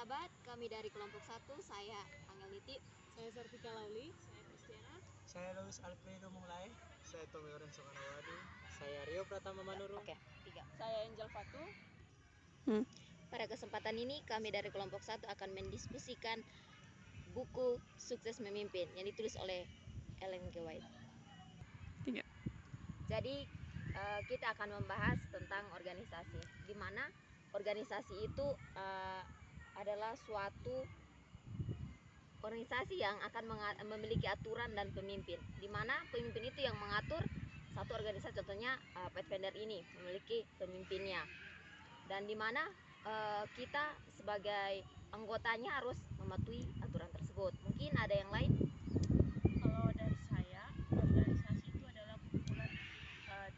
sahabat, kami dari kelompok 1, saya Angel Niti, saya Sartika Lauli, saya Kristiana, saya Louis Alfredo Mulai, saya Tommy Lorenzo Kanawadi, saya Rio Pratama Manuru. Oke, 3. saya Angel Fatu. Pada kesempatan ini kami dari kelompok 1 akan mendiskusikan buku Sukses Memimpin yang ditulis oleh Ellen G. White. 3. Jadi kita akan membahas tentang organisasi, di mana organisasi itu adalah suatu organisasi yang akan memiliki aturan dan pemimpin, di mana pemimpin itu yang mengatur satu organisasi. Contohnya Pathfinder ini memiliki pemimpinnya, dan di mana kita sebagai anggotanya harus mematuhi aturan tersebut. Mungkin ada yang lain? Kalau dari saya, organisasi itu adalah kumpulan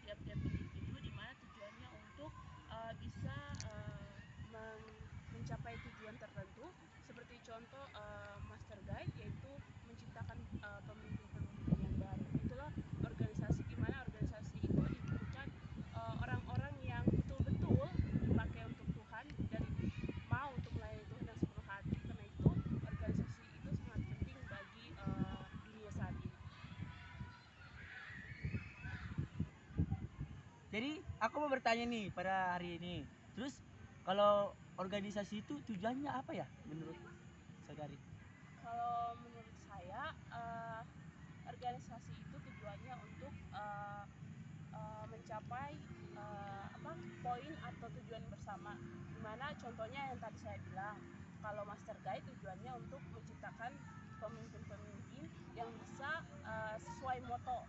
tiap-tiap individu, di mana tujuannya untuk bisa mencapai tujuan tertentu. Seperti contoh Master Guide, yaitu menciptakan pemimpin-pemimpin yang baru. Itulah organisasi, di mana organisasi itu dibutuhkan orang-orang yang betul-betul dipakai untuk Tuhan dan mau untuk melayani Tuhan dengan sepenuh hati. Karena itu organisasi itu sangat penting bagi dunia saat ini. Jadi aku mau bertanya nih pada hari ini. Terus kalau organisasi itu tujuannya apa ya menurut saudari? Kalau menurut saya, organisasi itu tujuannya untuk mencapai poin atau tujuan bersama. Dimana contohnya yang tadi saya bilang, kalau Master Guide tujuannya untuk menciptakan pemimpin-pemimpin yang bisa sesuai moto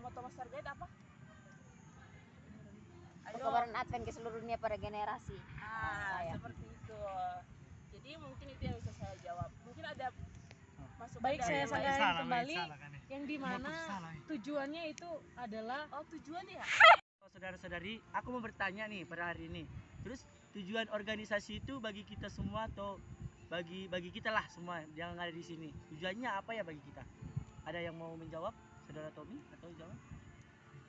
Master Guide apa? Perkabaran Advent ke seluruh dunia pada generasi. Seperti itu. Jadi mungkin itu yang bisa saya jawab. Mungkin ada masukan. Baik, saya sampaikan kembali yang dimana tujuannya itu adalah tujuan ya. Saudara-saudari, aku mau bertanya nih pada hari ini. Terus tujuan organisasi itu bagi kita semua atau bagi kita lah semua yang ada di sini. Tujuannya apa ya bagi kita? Ada yang mau menjawab? Saudara Tommy atau jawab?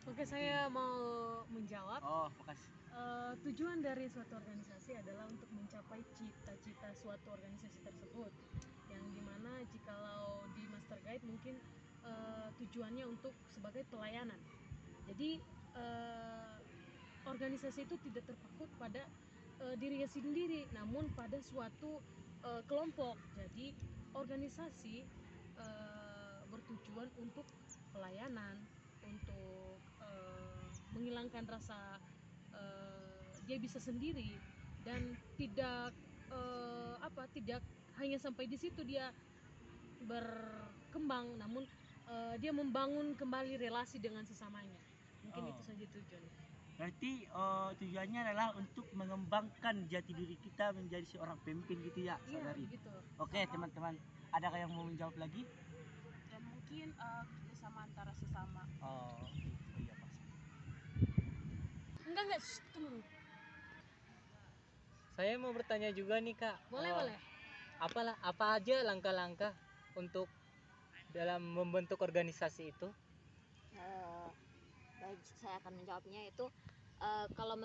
Oke, saya mau menjawab. Oh, makasih. Tujuan dari suatu organisasi adalah untuk mencapai cita-cita suatu organisasi tersebut, yang dimana jikalau di Master Guide mungkin tujuannya untuk sebagai pelayanan. Jadi organisasi itu tidak terpaku pada dirinya sendiri, namun pada suatu kelompok. Jadi organisasi bertujuan untuk pelayanan, untuk menghilangkan rasa dia bisa sendiri, dan tidak tidak hanya sampai di situ dia berkembang, namun dia membangun kembali relasi dengan sesamanya. Mungkin itu saja tujuannya. Berarti tujuannya adalah untuk mengembangkan jati diri kita menjadi seorang pemimpin gitu ya, saudari? Iya, begitu. Oke, teman-teman, adakah yang mau menjawab lagi? Dan mungkin kerjasama antara sesama. Oh iya pasti. Enggak, tunggu. Saya mau bertanya juga nih Kak. Boleh. Apa aja langkah-langkah untuk dalam membentuk organisasi itu? Baik, saya akan menjawabnya. Itu kalau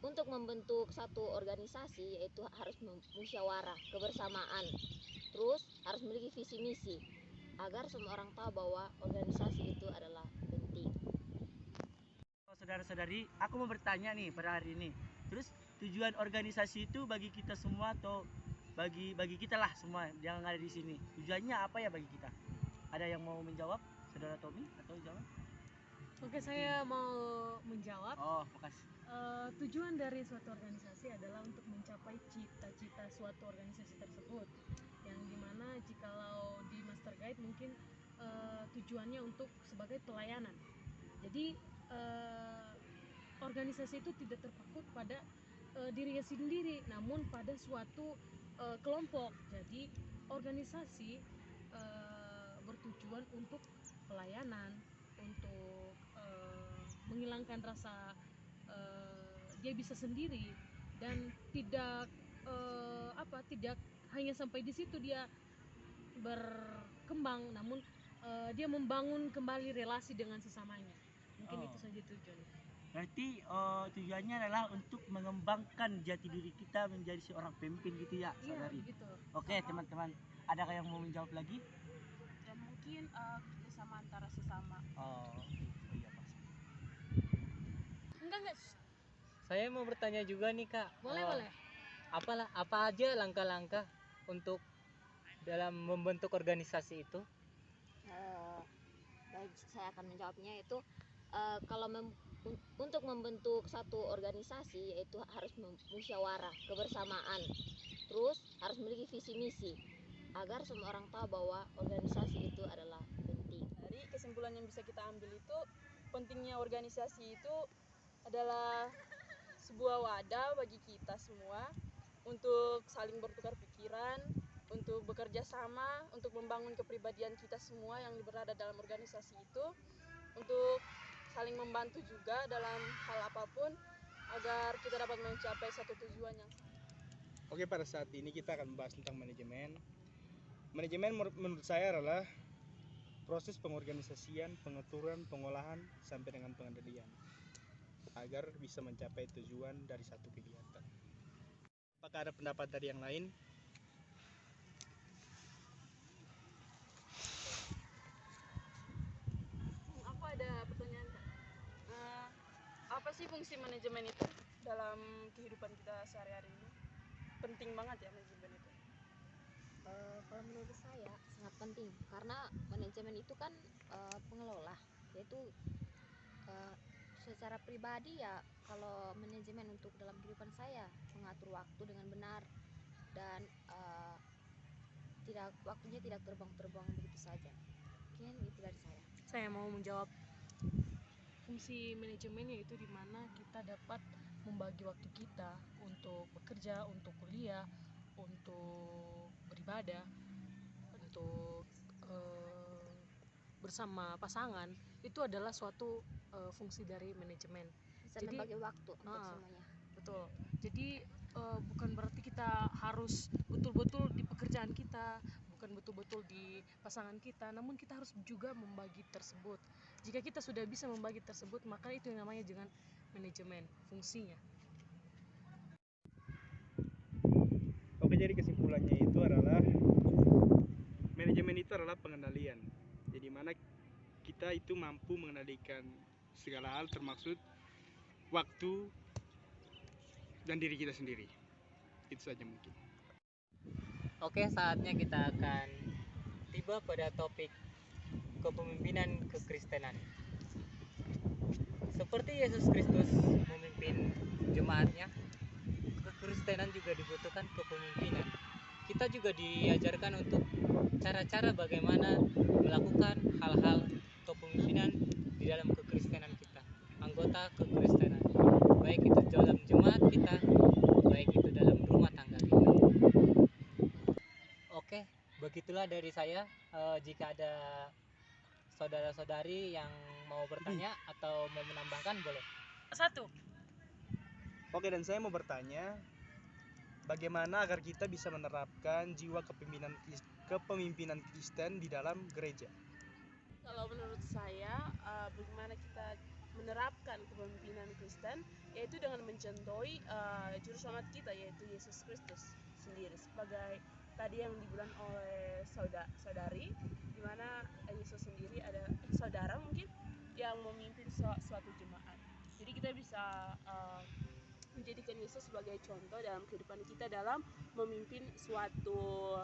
untuk membentuk satu organisasi, yaitu harus musyawarah, kebersamaan, terus harus memiliki visi misi agar semua orang tahu bahwa organisasi itu adalah penting. Saudara-saudari, aku mau bertanya nih pada hari ini. Terus tujuan organisasi itu bagi kita semua atau bagi kita lah semua yang ada di sini. Tujuannya apa ya bagi kita? Ada yang mau menjawab? Saudara Tommy atau jawab? Oke, saya mau menjawab. Oh, makasih. Tujuan dari suatu organisasi adalah untuk mencapai cita-cita suatu organisasi tersebut, yang dimana jikalau di Master Guide mungkin tujuannya untuk sebagai pelayanan. Jadi organisasi itu tidak terpaku pada dirinya sendiri, namun pada suatu kelompok. Jadi organisasi bertujuan untuk pelayanan, untuk menghilangkan rasa dia bisa sendiri, dan tidak tidak hanya sampai di situ dia berkembang, namun dia membangun kembali relasi dengan sesamanya. Mungkin itu saja tujuannya. Berarti tujuannya adalah untuk mengembangkan jati diri kita menjadi seorang pemimpin gitu ya, Iya, saudari. begitu. Oke, teman-teman, adakah yang mau menjawab lagi? Dan mungkin kerjasama antara sesama. Oh, iya Pak. Enggak. Saya mau bertanya juga nih Kak. Boleh, boleh. Apa aja langkah-langkah untuk dalam membentuk organisasi itu? Baik, saya akan menjawabnya itu kalau untuk membentuk satu organisasi yaitu harus musyawarah, kebersamaan, terus harus memiliki visi misi agar semua orang tahu bahwa organisasi itu adalah penting. Dari kesimpulan yang bisa kita ambil itu, pentingnya organisasi itu adalah sebuah wadah bagi kita semua untuk saling bertukar pikiran, untuk bekerja sama, untuk membangun kepribadian kita semua yang berada dalam organisasi itu, untuk saling membantu juga dalam hal apapun agar kita dapat mencapai satu tujuan yang sama. Oke, pada saat ini kita akan membahas tentang manajemen. Manajemen menurut saya adalah proses pengorganisasian, pengaturan, pengolahan, sampai dengan pengendalian agar bisa mencapai tujuan dari satu kegiatan. Apakah ada pendapat dari yang lain? Aku ada pertanyaan Kak. Apa sih fungsi manajemen itu dalam kehidupan kita sehari-hari ini? Penting banget ya manajemen itu. Kalau menurut saya sangat penting karena manajemen itu kan pengelola, yaitu secara pribadi ya kalau manajemen untuk dalam kehidupan saya mengatur waktu dengan benar dan waktunya tidak terbang-terbang begitu saja. Mungkin itu dari saya. Saya mau menjawab fungsi manajemen, yaitu di mana kita dapat membagi waktu kita untuk bekerja, untuk kuliah, untuk beribadah, untuk bersama pasangan. Itu adalah suatu fungsi dari manajemen. Bisa Jadi, membagi waktu untuk semuanya. Betul. Jadi bukan berarti kita harus betul-betul di pekerjaan kita, bukan betul-betul di pasangan kita, namun kita harus juga membagi tersebut. Jika kita sudah bisa membagi tersebut, maka itu yang namanya dengan manajemen fungsinya. Oke, jadi kesimpulannya itu adalah manajemen itu adalah pengendalian. Jadi mana kita itu mampu mengendalikan segala hal termasuk waktu dan diri kita sendiri. Itu saja mungkin. Oke, saatnya kita akan tiba pada topik kepemimpinan kekristenan. Seperti Yesus Kristus memimpin jemaatnya, kekristenan juga dibutuhkan kepemimpinan. Kita juga diajarkan untuk cara-cara bagaimana melakukan hal-hal kepemimpinan di dalam kekristenan kita, anggota kekristenan, baik itu dalam jemaat kita, baik itu dalam rumah tangga kita. Oke, begitulah dari saya. Jika ada saudara-saudari yang mau bertanya atau mau menambahkan, boleh. Satu. Oke, dan saya mau bertanya, bagaimana agar kita bisa menerapkan jiwa kepemimpinan Kristen di dalam gereja? Kalau menurut saya, bagaimana kita menerapkan kepemimpinan Kristen, yaitu dengan mencontohi juru selamat kita, yaitu Yesus Kristus sendiri, sebagai tadi yang dibilang oleh saudari, di mana Yesus sendiri ada saudara mungkin yang memimpin suatu jemaat. Jadi kita bisa menjadikan Yesus sebagai contoh dalam kehidupan kita dalam memimpin suatu,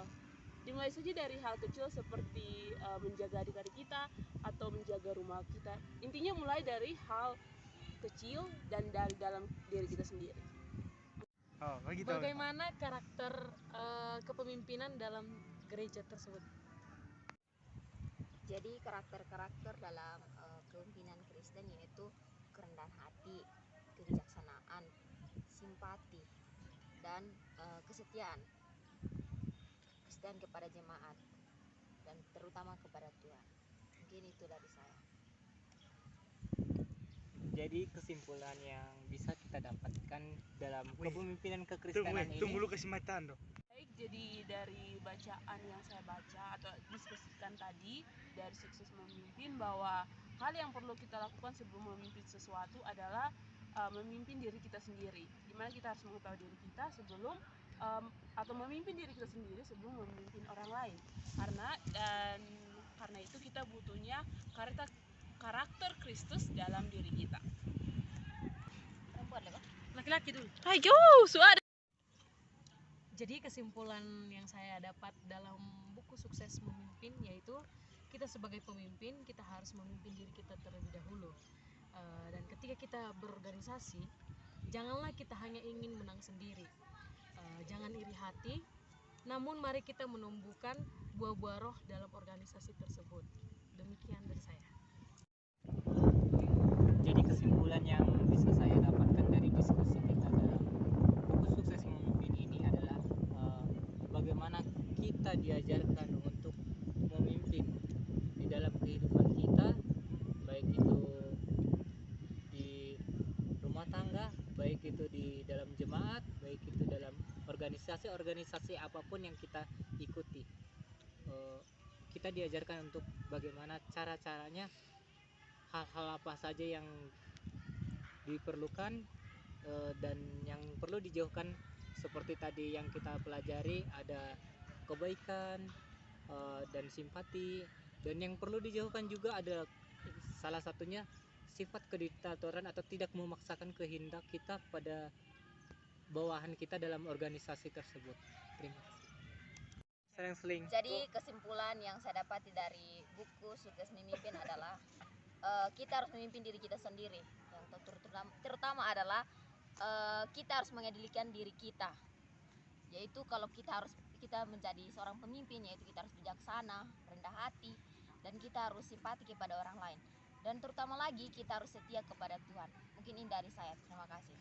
dimulai saja dari hal kecil seperti menjaga adik-adik kita atau menjaga rumah kita. Intinya mulai dari hal kecil dan dari dalam diri kita sendiri. Oh, begitu. Bagaimana karakter kepemimpinan dalam gereja tersebut? Jadi karakter-karakter dalam kepemimpinan Kristen yaitu kerendahan hati, kebijaksanaan, simpati, dan kesetiaan. Kesetiaan kepada jemaat dan terutama kepada Tuhan. Mungkin itu dari saya. Jadi kesimpulan yang bisa kita dapatkan dalam kepemimpinan kekristenan ini, Tunggu dulu kesempatan dong. Baik, Jadi dari bacaan yang saya baca atau diskusikan tadi dari Sukses Memimpin, bahwa hal yang perlu kita lakukan sebelum memimpin sesuatu adalah memimpin diri kita sendiri. Dimana kita harus mengetahui diri kita sebelum atau memimpin diri kita sendiri sebelum memimpin orang lain. Karena itu kita butuhnya karakter Kristus dalam diri kita. Perempuan lah, Pak. Laki-laki dulu. Ayo, suara. Jadi kesimpulan yang saya dapat dalam buku Sukses Memimpin yaitu kita sebagai pemimpin kita harus memimpin diri kita terlebih dahulu. Dan ketika kita berorganisasi, janganlah kita hanya ingin menang sendiri. Jangan iri hati, namun mari kita menumbuhkan buah-buah roh dalam organisasi tersebut. Demikian dari saya. Jadi kesimpulan yang bisa saya dapatkan dari diskusi kita dalam buku Sukses Memimpin ini adalah bagaimana kita diajarkan untuk memimpin di dalam kehidupan kita, baik itu di rumah tangga, baik itu di dalam jemaat, baik itu dalam organisasi apapun yang kita ikuti. Kita diajarkan untuk bagaimana cara-caranya, hal-hal apa saja yang diperlukan dan yang perlu dijauhkan, seperti tadi yang kita pelajari ada kebaikan dan simpati, dan yang perlu dijauhkan juga ada salah satunya sifat kediktatoran atau tidak memaksakan kehendak kita pada bawahan kita dalam organisasi tersebut. Terima kasih. Seling-seling. Jadi kesimpulan yang saya dapati dari buku Sukses Memimpin adalah kita harus memimpin diri kita sendiri. Yang terutama adalah kita harus mengendalikan diri kita. Yaitu kalau kita menjadi seorang pemimpin, yaitu kita harus bijaksana, rendah hati, dan kita harus simpati kepada orang lain. Dan terutama lagi kita harus setia kepada Tuhan. Mungkin ini dari saya. Terima kasih.